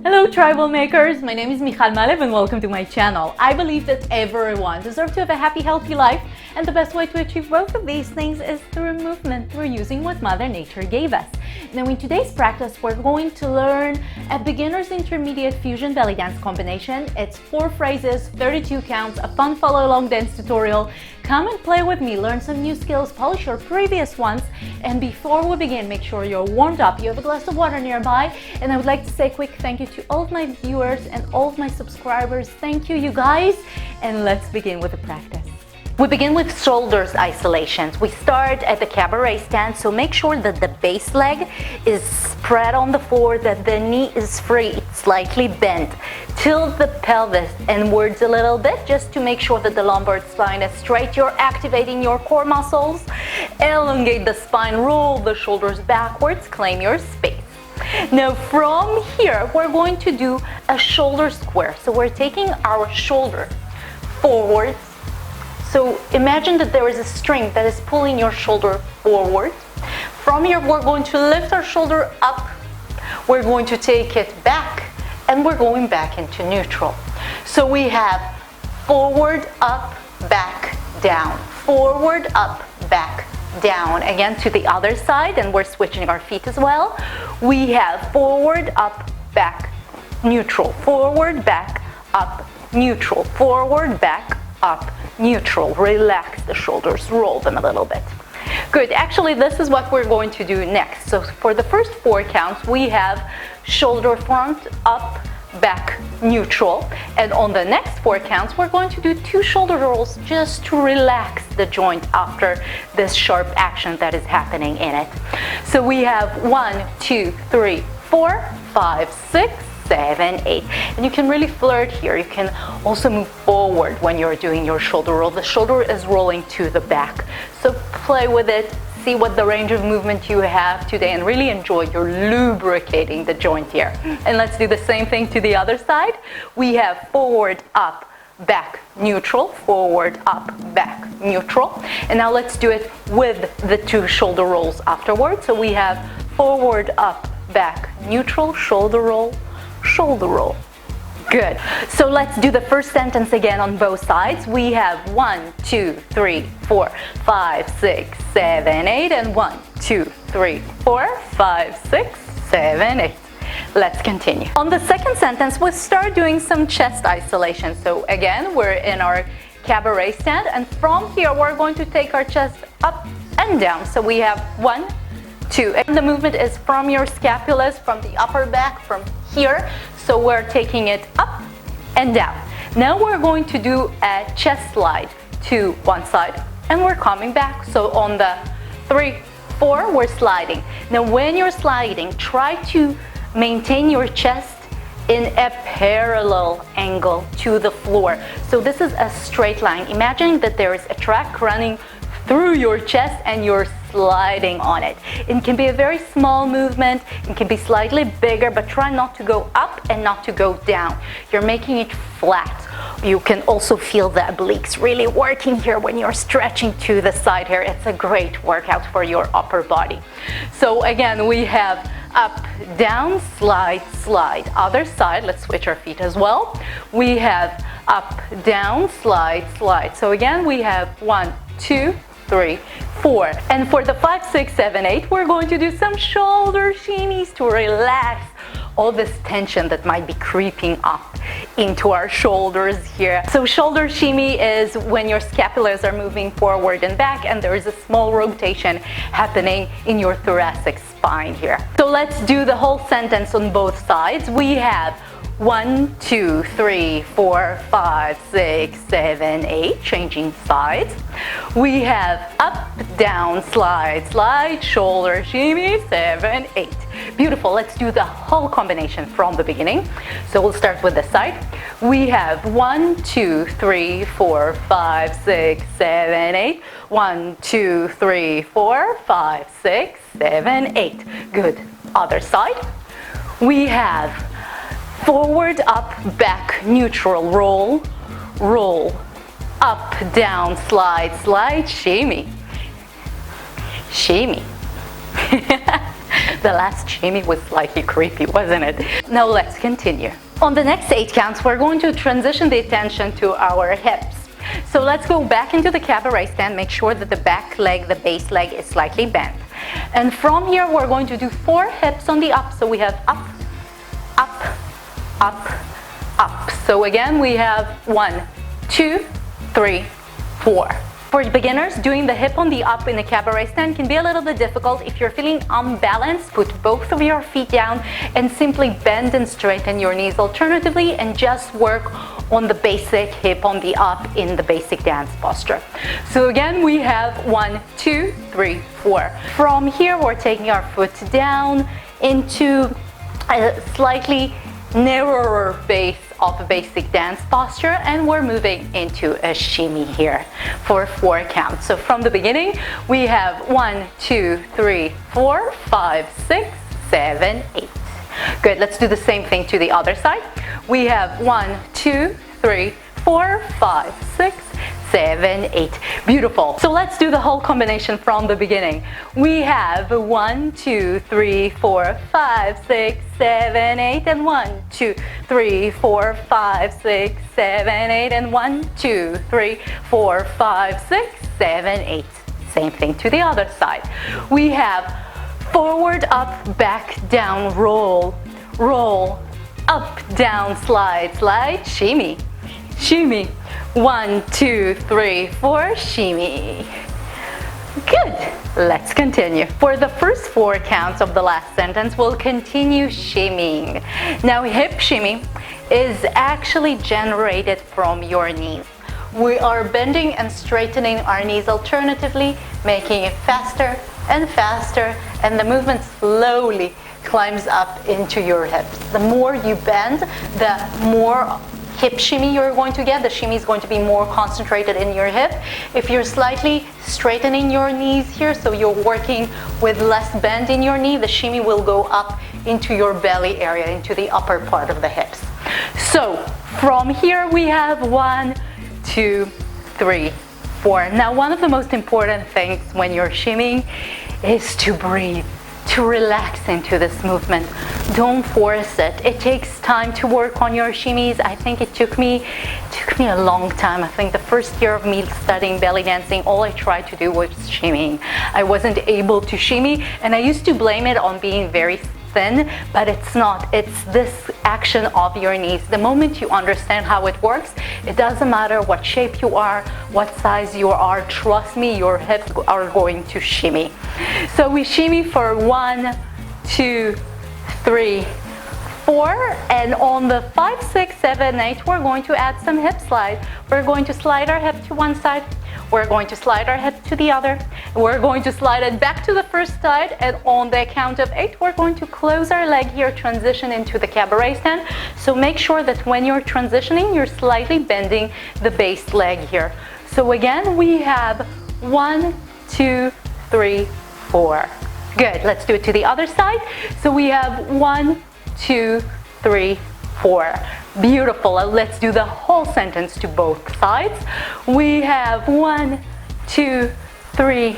Hello TribalMakers, my name is Michalle Malev and welcome to my channel. I believe that everyone deserves to have a happy, healthy life, and the best way to achieve both of these things is through movement, through using what Mother Nature gave us. Now in today's practice, we're going to learn a beginner's intermediate fusion belly dance combination. It's 4 phrases, 32 counts, a fun follow along dance tutorial. Come and play with me, learn some new skills, polish your previous ones, and before we begin, make sure you're warmed up, you have a glass of water nearby, and I would like to say a quick thank you to all of my viewers and all of my subscribers. Thank you, you guys, and let's begin with the practice. We begin with shoulders isolations. We start at the cabaret stand, so make sure that the base leg is spread on the floor, that the knee is free, slightly bent. Tilt the pelvis inwards a little bit just to make sure that the lumbar spine is straight. You're activating your core muscles. Elongate the spine, roll the shoulders backwards, claim your space. Now from here, we're going to do a shoulder square. So we're taking our shoulder forward. So imagine that there is a string that is pulling your shoulder forward. From here, we're going to lift our shoulder up. We're going to take it back, and we're going back into neutral. So we have forward, up, back, down. Forward, up, back, down. Again to the other side, and we're switching our feet as well. We have forward, up, back, neutral. Forward, back, up, neutral. Forward, back, up, neutral. Relax the shoulders, roll them a little bit. Good. Actually, this is what we're going to do next. So for the first 4 counts, we have shoulder front, up, back, neutral. And on the next 4 counts, we're going to do 2 shoulder rolls just to relax the joint after this sharp action that is happening in it. So we have 1, 2, 3, 4, 5, 6, 7, 8. And you can really flirt here. You can also move forward when you're doing your shoulder roll. The shoulder is rolling to the back. So play with it, see what the range of movement you have today, and really enjoy. You're lubricating the joint here. And let's do the same thing to the other side. We have forward, up, back, neutral. Forward, up, back, neutral. And now let's do it with the 2 shoulder rolls afterwards. So we have forward, up, back, neutral, shoulder roll, shoulder roll. Good. So let's do the first sentence again on both sides. We have 1, 2, 3, 4, 5, 6, 7, 8, and 1, 2, 3, 4, 5, 6, 7, 8. Let's continue. On the second sentence, we'll start doing some chest isolation. So again, we're in our cabaret stand, and from here, we're going to take our chest up and down. So we have 1, 2, and the movement is from your scapulas, from the upper back, from here. So we're taking it up and down. Now we're going to do a chest slide to one side, and we're coming back. So on the 3, 4, we're sliding. Now when you're sliding, try to maintain your chest in a parallel angle to the floor. So this is a straight line. Imagine that there is a track running through your chest and you're sliding on it. It can be a very small movement, it can be slightly bigger, but try not to go up and not to go down. You're making it flat. You can also feel the obliques really working here when you're stretching to the side here. It's a great workout for your upper body. So again, we have up, down, slide, slide. Other side, let's switch our feet as well. We have up, down, slide, slide. So again, we have 1, 2, 3, 4. And for the 5, 6, 7, 8, we're going to do some shoulder shimmies to relax all this tension that might be creeping up into our shoulders here. So shoulder shimmy is when your scapulas are moving forward and back, and there is a small rotation happening in your thoracic spine here. So let's do the whole sentence on both sides. We have 1, 2, 3, 4, 5, 6, 7, 8, changing sides. We have up, down, slide, slide, shoulder shimmy, 7, 8. Beautiful. Let's do the whole combination from the beginning. So we'll start with this side. We have 1, 2, 3, 4, 5, 6, 7, 8. 1, 2, 3, 4, 5, 6, 7, 8. Good. Other side. We have forward, up, back, neutral, roll, roll, up, down, slide, slide, shimmy, shimmy. The last shimmy was slightly creepy, wasn't it? Now let's continue. On the next 8 counts, we're going to transition the attention to our hips. So let's go back into the cabaret stand. Make sure that the back leg, the base leg, is slightly bent. And from here, we're going to do 4 hips on the up. So we have up, up, up, up. So again, we have 1, 2, 3, 4. For beginners, doing the hip on the up in the cabaret stand can be a little bit difficult. If you're feeling unbalanced, put both of your feet down and simply bend and straighten your knees alternatively, and just work on the basic hip on the up in the basic dance posture. So again, we have 1, 2, 3, 4. From here, we're taking our foot down into a slightly narrower base of a basic dance posture, and we're moving into a shimmy here for 4 counts. So from the beginning, we have 1, 2, 3, 4, 5, 6, 7, 8. Good, let's do the same thing to the other side. We have 1, 2, 3, 4, 5, 6, 7, 8. Beautiful. So let's do the whole combination from the beginning. We have 1, 2, 3, 4, 5, 6, 7, 8, and 1, 2, 3, 4, 5, 6, 7, 8, and 1, 2, 3, 4, 5, 6, 7, 8. Same thing to the other side. We have forward, up, back, down, roll, roll, up, down, slide, slide, shimmy, shimmy. 1, 2, 3, 4, shimmy. Good. Let's continue. For the first 4 counts of the last sentence, we'll continue shimmying. Now, hip shimmy is actually generated from your knees. We are bending and straightening our knees alternatively, making it faster and faster, and the movement slowly climbs up into your hips. The more you bend, the more hip shimmy you're going to get. The shimmy is going to be more concentrated in your hip. If you're slightly straightening your knees here, so you're working with less bend in your knee, the shimmy will go up into your belly area, into the upper part of the hips. So from here, we have 1, 2, 3, 4. Now, one of the most important things when you're shimmying is to breathe, to relax into this movement. Don't force it. It takes time to work on your shimmies. I think it took me a long time. I think the first year of me studying belly dancing, all I tried to do was shimmying. I wasn't able to shimmy, and I used to blame it on being very thin, but it's not. It's this action of your knees. The moment you understand how it works, it doesn't matter what shape you are, what size you are, trust me, your hips are going to shimmy. So we shimmy for 1, 2, 3, 4, and on the 5, 6, 7, 8, we're going to add some hip slide. We're going to slide our hip to one side. We're going to slide our hip to the other. We're going to slide it back to the first side, and on the count of 8, we're going to close our leg here, transition into the cabaret stand. So make sure that when you're transitioning, you're slightly bending the base leg here. So again, we have 1, 2, 3, 4. Good. Let's do it to the other side. So we have 1, 2, 3, 4. Beautiful. Let's do the whole sentence to both sides. We have 1, 2, 3,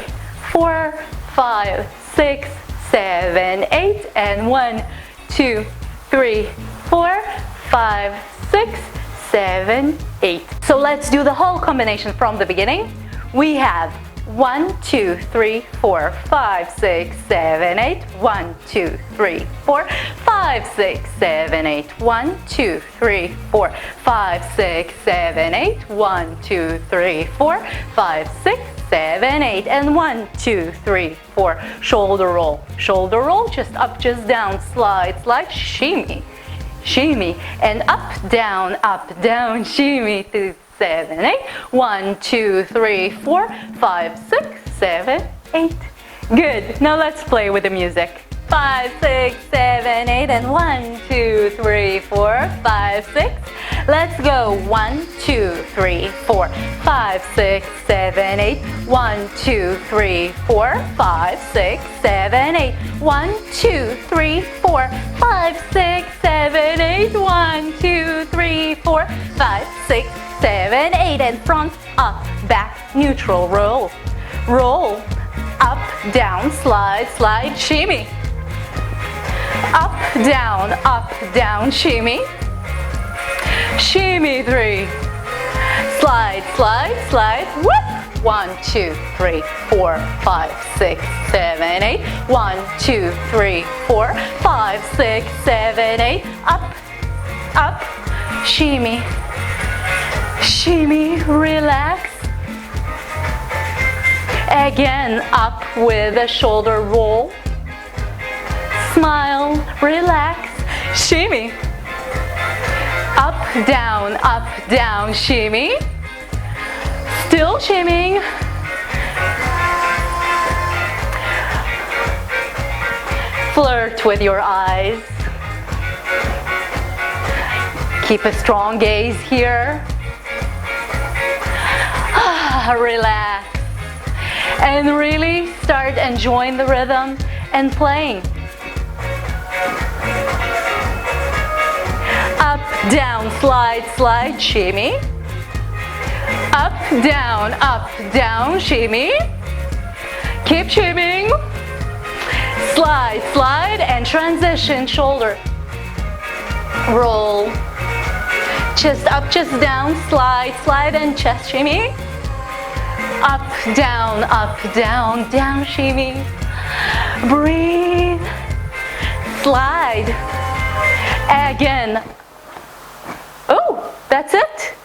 4, 5, 6, 7, 8, and 1, 2, 3, 4, 5, 6, 7, 8. So let's do the whole combination from the beginning. We have 1, 2, 3, 4, 5, 6, 7, 8. 1, 2, 3, 4, 5, 6, 7, 8. 1, 2, 3, 4, 5, 6, 7, 8. 1, 2, 3, 4, 5, 6, 7, 8. And 1, 2, 3, 4. Shoulder roll, just up, just down, slide, slide, shimmy, shimmy, and up, down, shimmy to 7, 8. 1, 2, 3, 4, 5, 6, 7, 8. Good. Now let's play with the music. 5, 6, 7, 8, and 1, 2, 3, 4, 5, 6. Let's go. 1, 2, 3, 4, 5, 6, 7, 8. 1, 2, 3, 4, 5, 6, 7, 8. 1, 2, 3, 4, 5, 6, 7, 8. 1, 2, 3, 4, 5, 6, 7, 8. And front, up, back, neutral, roll, roll, up, down, slide, slide, shimmy, up, down, shimmy. Shimmy 3. Slide, slide, slide. Whoop. 1, 2, 3, 4, 5, 6, 7, 8. 1, 2, 3, 4, 5, 6, 7, 8. Up, up, shimmy. Shimmy, relax. Again, up with a shoulder roll. Smile, relax, shimmy. Up, down, shimmy. Still shimmying. Flirt with your eyes. Keep a strong gaze here. Relax. And really start enjoying the rhythm and playing. Up, down, slide, slide, shimmy. Up, down, shimmy. Keep shimmying. Slide, slide, and transition shoulder. Roll. Chest up, chest down, slide, slide, and chest shimmy. Up, down, down, shimmy. Breathe. Slide. Again. Oh, that's it.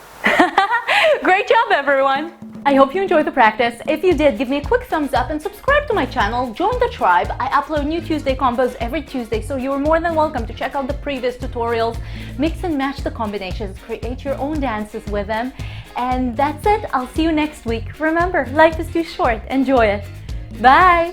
Great job, everyone. I hope you enjoyed the practice. If you did, give me a quick thumbs up and subscribe to my channel. Join the tribe. I upload new Tuesday combos every Tuesday, so you are more than welcome to check out the previous tutorials. Mix and match the combinations. Create your own dances with them. And that's it. I'll see you next week. Remember, life is too short. Enjoy it. Bye.